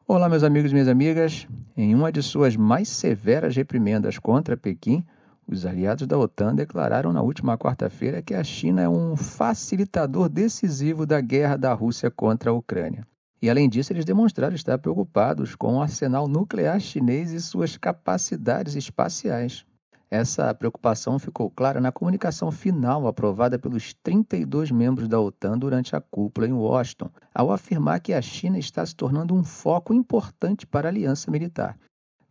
Olá, meus amigos e minhas amigas. Em uma de suas mais severas reprimendas contra Pequim, os aliados da OTAN declararam na última quarta-feira que a China é um facilitador decisivo da guerra da Rússia contra a Ucrânia. E, além disso, eles demonstraram estar preocupados com o arsenal nuclear chinês e suas capacidades espaciais. Essa preocupação ficou clara na comunicação final aprovada pelos 32 membros da OTAN durante a cúpula em Washington, ao afirmar que a China está se tornando um foco importante para a aliança militar.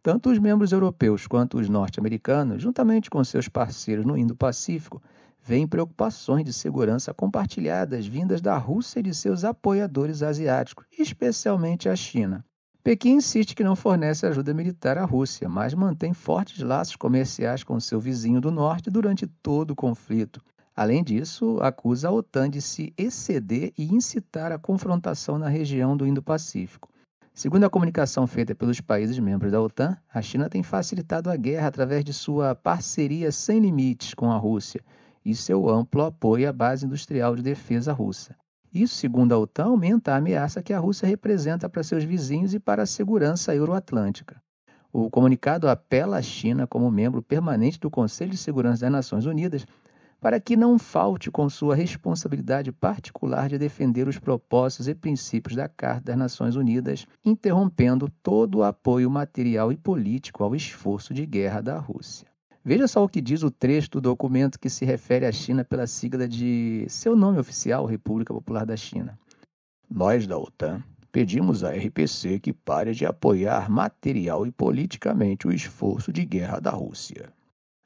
Tanto os membros europeus quanto os norte-americanos, juntamente com seus parceiros no Indo-Pacífico, veem preocupações de segurança compartilhadas vindas da Rússia e de seus apoiadores asiáticos, especialmente a China. Pequim insiste que não fornece ajuda militar à Rússia, mas mantém fortes laços comerciais com seu vizinho do norte durante todo o conflito. Além disso, acusa a OTAN de se exceder e incitar a confrontação na região do Indo-Pacífico. Segundo a comunicação feita pelos países membros da OTAN, a China tem facilitado a guerra através de sua parceria sem limites com a Rússia e seu amplo apoio à base industrial de defesa russa. Isso, segundo a OTAN, aumenta a ameaça que a Rússia representa para seus vizinhos e para a segurança euroatlântica. O comunicado apela à China como membro permanente do Conselho de Segurança das Nações Unidas para que não falte com sua responsabilidade particular de defender os propósitos e princípios da Carta das Nações Unidas, interrompendo todo o apoio material e político ao esforço de guerra da Rússia. Veja só o que diz o trecho do documento que se refere à China pela sigla de seu nome oficial, República Popular da China. Nós da OTAN pedimos à RPC que pare de apoiar material e politicamente o esforço de guerra da Rússia.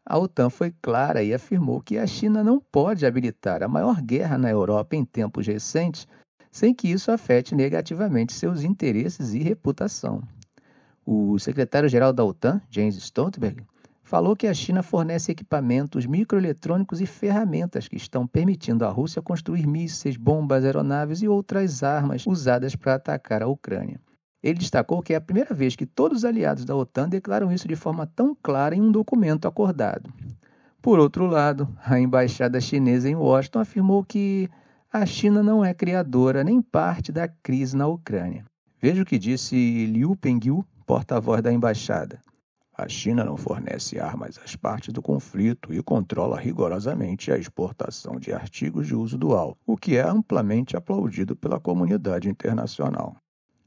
A OTAN foi clara e afirmou que a China não pode habilitar a maior guerra na Europa em tempos recentes sem que isso afete negativamente seus interesses e reputação. O secretário-geral da OTAN, Jens Stoltenberg, falou que a China fornece equipamentos microeletrônicos e ferramentas que estão permitindo à Rússia construir mísseis, bombas, aeronaves e outras armas usadas para atacar a Ucrânia. Ele destacou que é a primeira vez que todos os aliados da OTAN declaram isso de forma tão clara em um documento acordado. Por outro lado, a embaixada chinesa em Washington afirmou que a China não é criadora nem parte da crise na Ucrânia. Veja o que disse Liu Pengyu, porta-voz da embaixada. A China não fornece armas às partes do conflito e controla rigorosamente a exportação de artigos de uso dual, o que é amplamente aplaudido pela comunidade internacional.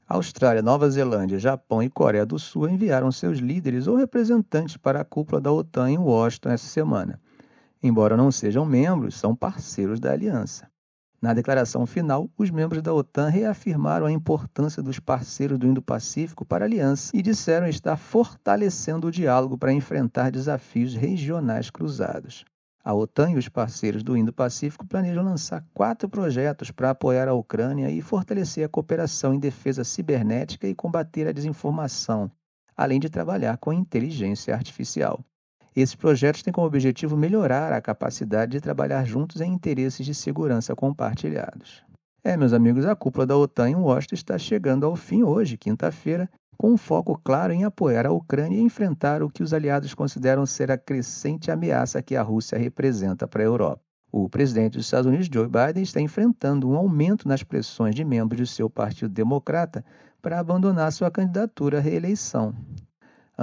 Austrália, Nova Zelândia, Japão e Coreia do Sul enviaram seus líderes ou representantes para a cúpula da OTAN em Washington essa semana. Embora não sejam membros, são parceiros da aliança. Na declaração final, os membros da OTAN reafirmaram a importância dos parceiros do Indo-Pacífico para a aliança e disseram estar fortalecendo o diálogo para enfrentar desafios regionais cruzados. A OTAN e os parceiros do Indo-Pacífico planejam lançar 4 projetos para apoiar a Ucrânia e fortalecer a cooperação em defesa cibernética e combater a desinformação, além de trabalhar com inteligência artificial. Esses projetos têm como objetivo melhorar a capacidade de trabalhar juntos em interesses de segurança compartilhados. Meus amigos, a cúpula da OTAN em Washington está chegando ao fim hoje, quinta-feira, com um foco claro em apoiar a Ucrânia e enfrentar o que os aliados consideram ser a crescente ameaça que a Rússia representa para a Europa. O presidente dos Estados Unidos, Joe Biden, está enfrentando um aumento nas pressões de membros do seu Partido Democrata para abandonar sua candidatura à reeleição.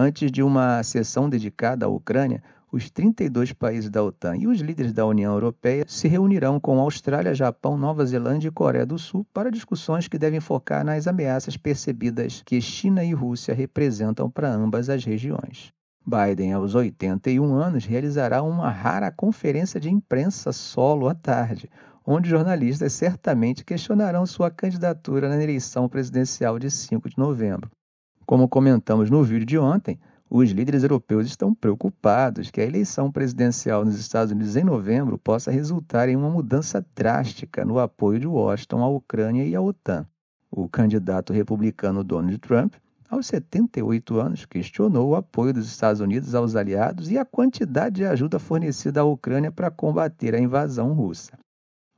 Antes de uma sessão dedicada à Ucrânia, os 32 países da OTAN e os líderes da União Europeia se reunirão com Austrália, Japão, Nova Zelândia e Coreia do Sul para discussões que devem focar nas ameaças percebidas que China e Rússia representam para ambas as regiões. Biden, aos 81 anos, realizará uma rara conferência de imprensa solo à tarde, onde jornalistas certamente questionarão sua candidatura na eleição presidencial de 5 de novembro. Como comentamos no vídeo de ontem, os líderes europeus estão preocupados que a eleição presidencial nos Estados Unidos em novembro possa resultar em uma mudança drástica no apoio de Washington à Ucrânia e à OTAN. O candidato republicano Donald Trump, aos 78 anos, questionou o apoio dos Estados Unidos aos aliados e a quantidade de ajuda fornecida à Ucrânia para combater a invasão russa.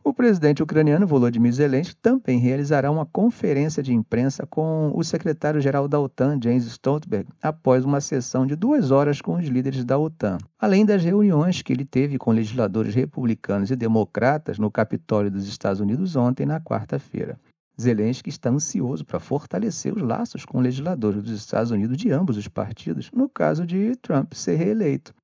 O presidente ucraniano Volodymyr Zelensky também realizará uma conferência de imprensa com o secretário-geral da OTAN, Jens Stoltenberg, após uma sessão de 2 horas com os líderes da OTAN, além das reuniões que ele teve com legisladores republicanos e democratas no Capitólio dos Estados Unidos ontem, na quarta-feira. Zelensky está ansioso para fortalecer os laços com legisladores dos Estados Unidos de ambos os partidos, no caso de Trump ser reeleito.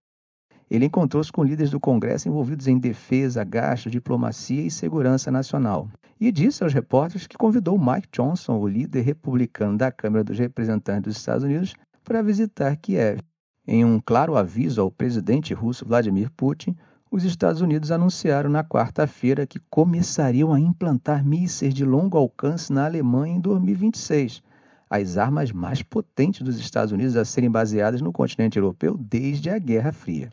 Ele encontrou-se com líderes do Congresso envolvidos em defesa, gasto, diplomacia e segurança nacional. E disse aos repórteres que convidou Mike Johnson, o líder republicano da Câmara dos Representantes dos Estados Unidos, para visitar Kiev. Em um claro aviso ao presidente russo Vladimir Putin, os Estados Unidos anunciaram na quarta-feira que começariam a implantar mísseis de longo alcance na Alemanha em 2026, as armas mais potentes dos Estados Unidos a serem baseadas no continente europeu desde a Guerra Fria.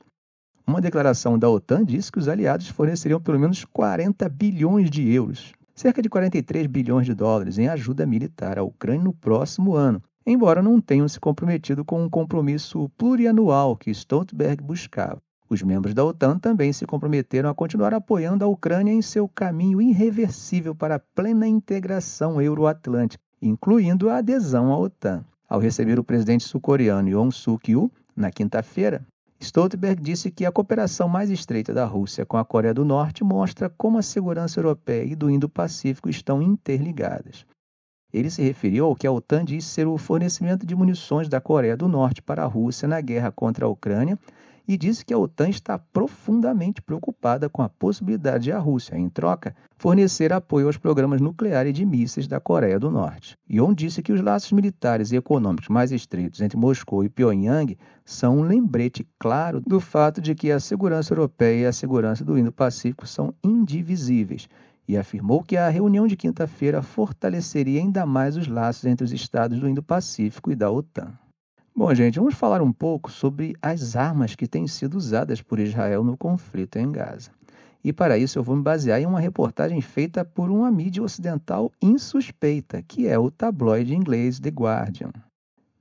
Uma declaração da OTAN disse que os aliados forneceriam pelo menos 40 bilhões de euros, cerca de 43 bilhões de dólares, em ajuda militar à Ucrânia no próximo ano, embora não tenham se comprometido com um compromisso plurianual que Stoltenberg buscava. Os membros da OTAN também se comprometeram a continuar apoiando a Ucrânia em seu caminho irreversível para a plena integração euroatlântica, incluindo a adesão à OTAN. Ao receber o presidente sul-coreano Yoon Suk-yeol na quinta-feira, Stoltenberg disse que a cooperação mais estreita da Rússia com a Coreia do Norte mostra como a segurança europeia e do Indo-Pacífico estão interligadas. Ele se referiu ao que a OTAN diz ser o fornecimento de munições da Coreia do Norte para a Rússia na guerra contra a Ucrânia e disse que a OTAN está profundamente preocupada com a possibilidade de a Rússia, em troca, fornecer apoio aos programas nucleares e de mísseis da Coreia do Norte. Yoon disse que os laços militares e econômicos mais estreitos entre Moscou e Pyongyang são um lembrete claro do fato de que a segurança europeia e a segurança do Indo-Pacífico são indivisíveis, e afirmou que a reunião de quinta-feira fortaleceria ainda mais os laços entre os estados do Indo-Pacífico e da OTAN. Bom, gente, vamos falar um pouco sobre as armas que têm sido usadas por Israel no conflito em Gaza. E para isso eu vou me basear em uma reportagem feita por uma mídia ocidental insuspeita, que é o tabloide inglês The Guardian.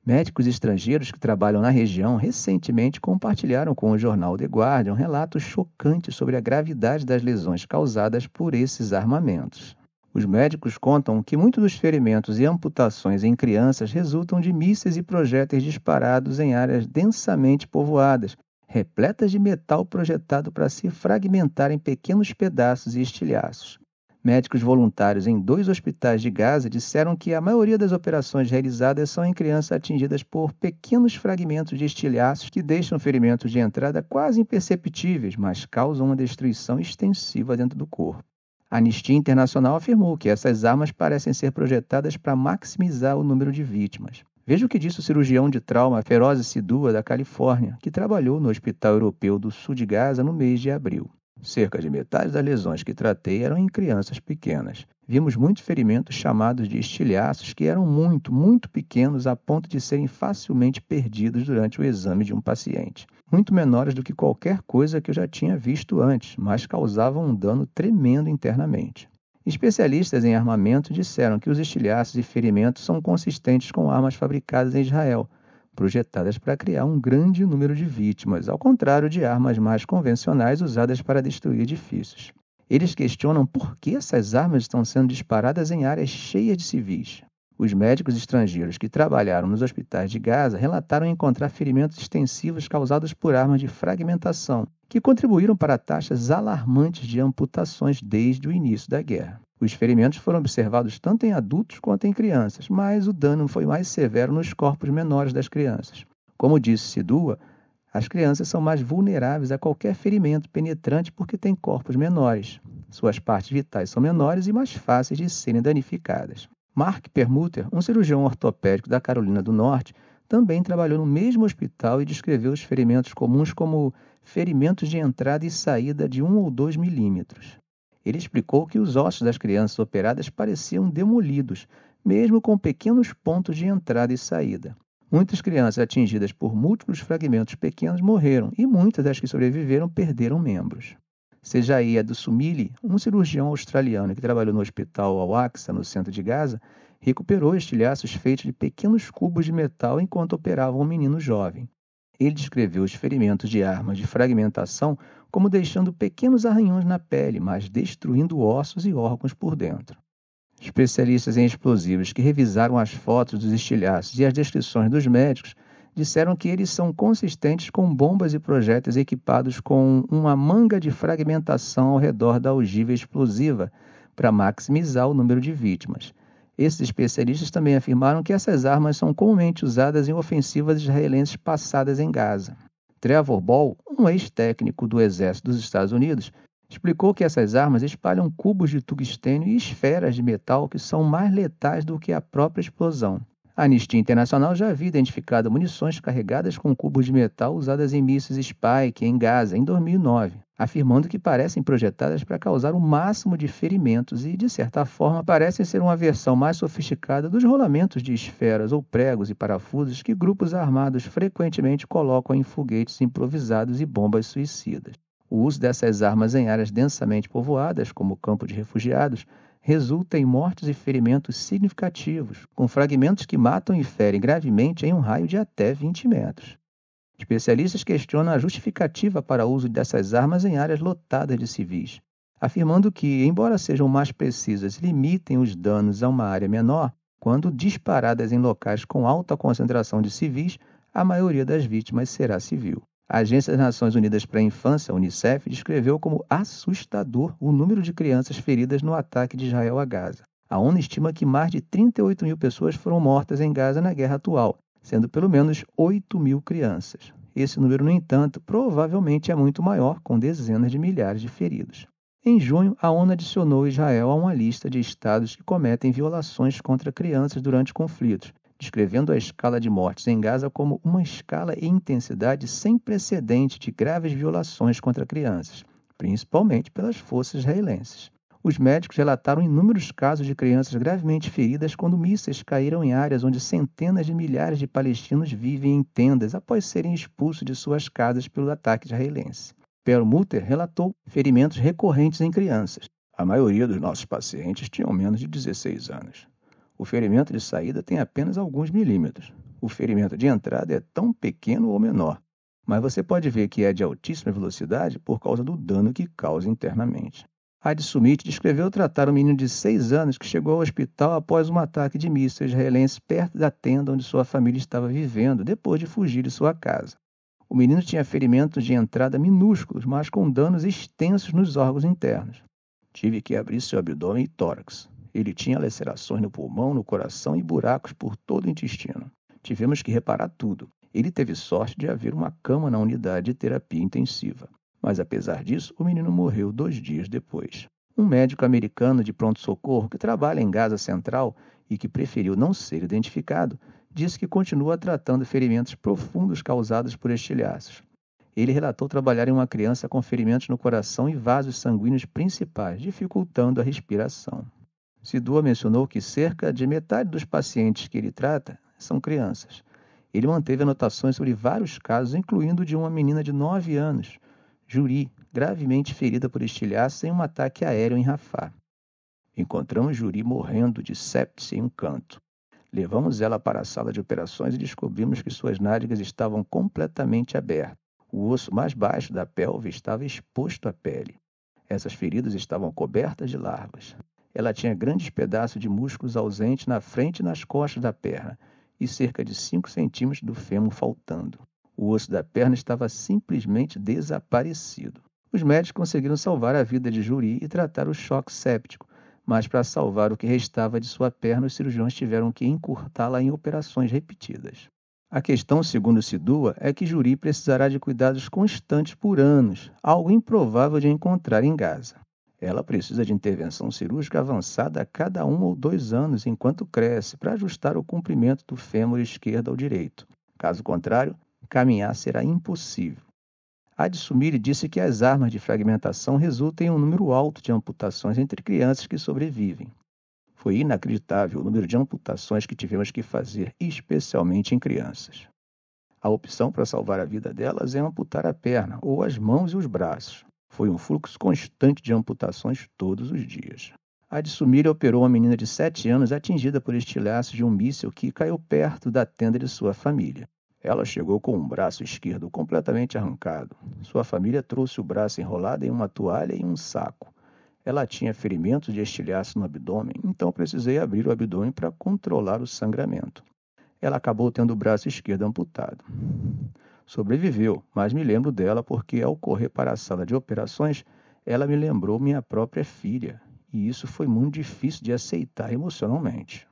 Médicos estrangeiros que trabalham na região recentemente compartilharam com o jornal The Guardian relatos chocantes sobre a gravidade das lesões causadas por esses armamentos. Os médicos contam que muitos dos ferimentos e amputações em crianças resultam de mísseis e projéteis disparados em áreas densamente povoadas, repletas de metal projetado para se fragmentar em pequenos pedaços e estilhaços. Médicos voluntários em 2 hospitais de Gaza disseram que a maioria das operações realizadas são em crianças atingidas por pequenos fragmentos de estilhaços que deixam ferimentos de entrada quase imperceptíveis, mas causam uma destruição extensiva dentro do corpo. A Anistia Internacional afirmou que essas armas parecem ser projetadas para maximizar o número de vítimas. Veja o que disse o cirurgião de trauma Feroz Sidua, da Califórnia, que trabalhou no Hospital Europeu do Sul de Gaza no mês de abril. Cerca de metade das lesões que tratei eram em crianças pequenas. Vimos muitos ferimentos chamados de estilhaços que eram muito pequenos a ponto de serem facilmente perdidos durante o exame de um paciente. Muito menores do que qualquer coisa que eu já tinha visto antes, mas causavam um dano tremendo internamente. Especialistas em armamento disseram que os estilhaços e ferimentos são consistentes com armas fabricadas em Israel, projetadas para criar um grande número de vítimas, ao contrário de armas mais convencionais usadas para destruir edifícios. Eles questionam por que essas armas estão sendo disparadas em áreas cheias de civis. Os médicos estrangeiros que trabalharam nos hospitais de Gaza relataram encontrar ferimentos extensivos causados por armas de fragmentação, que contribuíram para taxas alarmantes de amputações desde o início da guerra. Os ferimentos foram observados tanto em adultos quanto em crianças, mas o dano foi mais severo nos corpos menores das crianças. Como disse Sidua, as crianças são mais vulneráveis a qualquer ferimento penetrante porque têm corpos menores. Suas partes vitais são menores e mais fáceis de serem danificadas. Mark Permuter, um cirurgião ortopédico da Carolina do Norte, também trabalhou no mesmo hospital e descreveu os ferimentos comuns como ferimentos de entrada e saída de 1 ou 2 milímetros. Ele explicou que os ossos das crianças operadas pareciam demolidos, mesmo com pequenos pontos de entrada e saída. Muitas crianças atingidas por múltiplos fragmentos pequenos morreram e muitas das que sobreviveram perderam membros. Sejaia Dusumili, um cirurgião australiano que trabalhou no hospital Al-Aqsa, no centro de Gaza, recuperou estilhaços feitos de pequenos cubos de metal enquanto operava um menino jovem. Ele descreveu os ferimentos de armas de fragmentação como deixando pequenos arranhões na pele, mas destruindo ossos e órgãos por dentro. Especialistas em explosivos que revisaram as fotos dos estilhaços e as descrições dos médicos disseram que eles são consistentes com bombas e projéteis equipados com uma manga de fragmentação ao redor da ogiva explosiva para maximizar o número de vítimas. Esses especialistas também afirmaram que essas armas são comumente usadas em ofensivas israelenses passadas em Gaza. Trevor Ball, um ex-técnico do Exército dos Estados Unidos, explicou que essas armas espalham cubos de tungstênio e esferas de metal que são mais letais do que a própria explosão. A Anistia Internacional já havia identificado munições carregadas com cubos de metal usadas em mísseis Spike em Gaza em 2009, afirmando que parecem projetadas para causar o máximo de ferimentos e, de certa forma, parecem ser uma versão mais sofisticada dos rolamentos de esferas ou pregos e parafusos que grupos armados frequentemente colocam em foguetes improvisados e bombas suicidas. O uso dessas armas em áreas densamente povoadas, como o campo de refugiados, resulta em mortes e ferimentos significativos, com fragmentos que matam e ferem gravemente em um raio de até 20 metros. Especialistas questionam a justificativa para o uso dessas armas em áreas lotadas de civis, afirmando que, embora sejam mais precisas e limitem os danos a uma área menor, quando disparadas em locais com alta concentração de civis, a maioria das vítimas será civil. A Agência das Nações Unidas para a Infância, Unicef, descreveu como assustador o número de crianças feridas no ataque de Israel a Gaza. A ONU estima que mais de 38 mil pessoas foram mortas em Gaza na guerra atual, sendo pelo menos 8 mil crianças. Esse número, no entanto, provavelmente é muito maior, com dezenas de milhares de feridos. Em junho, a ONU adicionou Israel a uma lista de estados que cometem violações contra crianças durante conflitos, descrevendo a escala de mortes em Gaza como uma escala e intensidade sem precedente de graves violações contra crianças, principalmente pelas forças israelenses. Os médicos relataram inúmeros casos de crianças gravemente feridas quando mísseis caíram em áreas onde centenas de milhares de palestinos vivem em tendas após serem expulsos de suas casas pelo ataque israelense. Perlmutter relatou ferimentos recorrentes em crianças. A maioria dos nossos pacientes tinham menos de 16 anos. O ferimento de saída tem apenas alguns milímetros. O ferimento de entrada é tão pequeno ou menor, mas você pode ver que é de altíssima velocidade por causa do dano que causa internamente. Hadi Sumit descreveu tratar um menino de 6 anos que chegou ao hospital após um ataque de mísseis israelense perto da tenda onde sua família estava vivendo, depois de fugir de sua casa. O menino tinha ferimentos de entrada minúsculos, mas com danos extensos nos órgãos internos. Tive que abrir seu abdômen e tórax. Ele tinha lacerações no pulmão, no coração e buracos por todo o intestino. Tivemos que reparar tudo. Ele teve sorte de haver uma cama na unidade de terapia intensiva. Mas, apesar disso, o menino morreu 2 dias depois. Um médico americano de pronto-socorro que trabalha em Gaza Central e que preferiu não ser identificado, disse que continua tratando ferimentos profundos causados por estilhaços. Ele relatou trabalhar em uma criança com ferimentos no coração e vasos sanguíneos principais, dificultando a respiração. Sidua mencionou que cerca de metade dos pacientes que ele trata são crianças. Ele manteve anotações sobre vários casos, incluindo o de uma menina de 9 anos, Juri, gravemente ferida por estilhaços em um ataque aéreo em Rafah. Encontramos Juri morrendo de sepse em um canto. Levamos ela para a sala de operações e descobrimos que suas nádegas estavam completamente abertas. O osso mais baixo da pelve estava exposto à pele. Essas feridas estavam cobertas de larvas. Ela tinha grandes pedaços de músculos ausentes na frente e nas costas da perna e cerca de 5 centímetros do fêmur faltando. O osso da perna estava simplesmente desaparecido. Os médicos conseguiram salvar a vida de Juri e tratar o choque séptico, mas para salvar o que restava de sua perna, os cirurgiões tiveram que encurtá-la em operações repetidas. A questão, segundo Sidua, é que Juri precisará de cuidados constantes por anos, algo improvável de encontrar em Gaza. Ela precisa de intervenção cirúrgica avançada a cada 1 ou 2 anos enquanto cresce para ajustar o comprimento do fêmur esquerdo ao direito. Caso contrário, caminhar será impossível. Hadi Sumit disse que as armas de fragmentação resultam em um número alto de amputações entre crianças que sobrevivem. Foi inacreditável o número de amputações que tivemos que fazer, especialmente em crianças. A opção para salvar a vida delas é amputar a perna ou as mãos e os braços. Foi um fluxo constante de amputações todos os dias. Hadi Sumit operou uma menina de 7 anos atingida por estilhaços de um míssil que caiu perto da tenda de sua família. Ela chegou com um braço esquerdo completamente arrancado. Sua família trouxe o braço enrolado em uma toalha e um saco. Ela tinha ferimentos de estilhaço no abdômen, então precisei abrir o abdômen para controlar o sangramento. Ela acabou tendo o braço esquerdo amputado. Sobreviveu, mas me lembro dela porque, ao correr para a sala de operações, ela me lembrou minha própria filha e isso foi muito difícil de aceitar emocionalmente.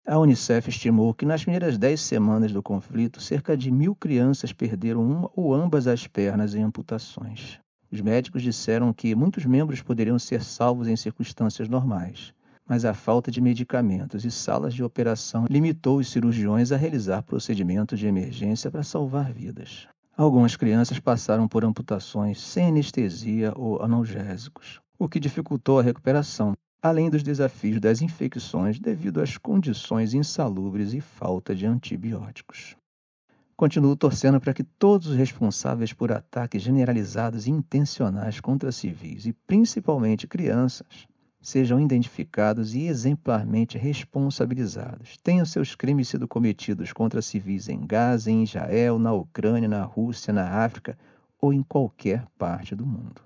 A Unicef estimou que nas primeiras 10 semanas do conflito, cerca de 1.000 crianças perderam uma ou ambas as pernas em amputações. Os médicos disseram que muitos membros poderiam ser salvos em circunstâncias normais, mas a falta de medicamentos e salas de operação limitou os cirurgiões a realizar procedimentos de emergência para salvar vidas. Algumas crianças passaram por amputações sem anestesia ou analgésicos, o que dificultou a recuperação, além dos desafios das infecções devido às condições insalubres e falta de antibióticos. Continuo torcendo para que todos os responsáveis por ataques generalizados e intencionais contra civis, e principalmente crianças, sejam identificados e exemplarmente responsabilizados. Tenham seus crimes sido cometidos contra civis em Gaza, em Israel, na Ucrânia, na Rússia, na África ou em qualquer parte do mundo.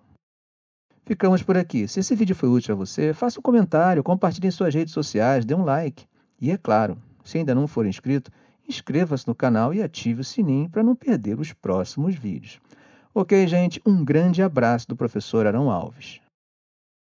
Ficamos por aqui. Se esse vídeo foi útil a você, faça um comentário, compartilhe em suas redes sociais, dê um like. E é claro, se ainda não for inscrito, inscreva-se no canal e ative o sininho para não perder os próximos vídeos. Ok, gente? Um grande abraço do professor Arão Alves.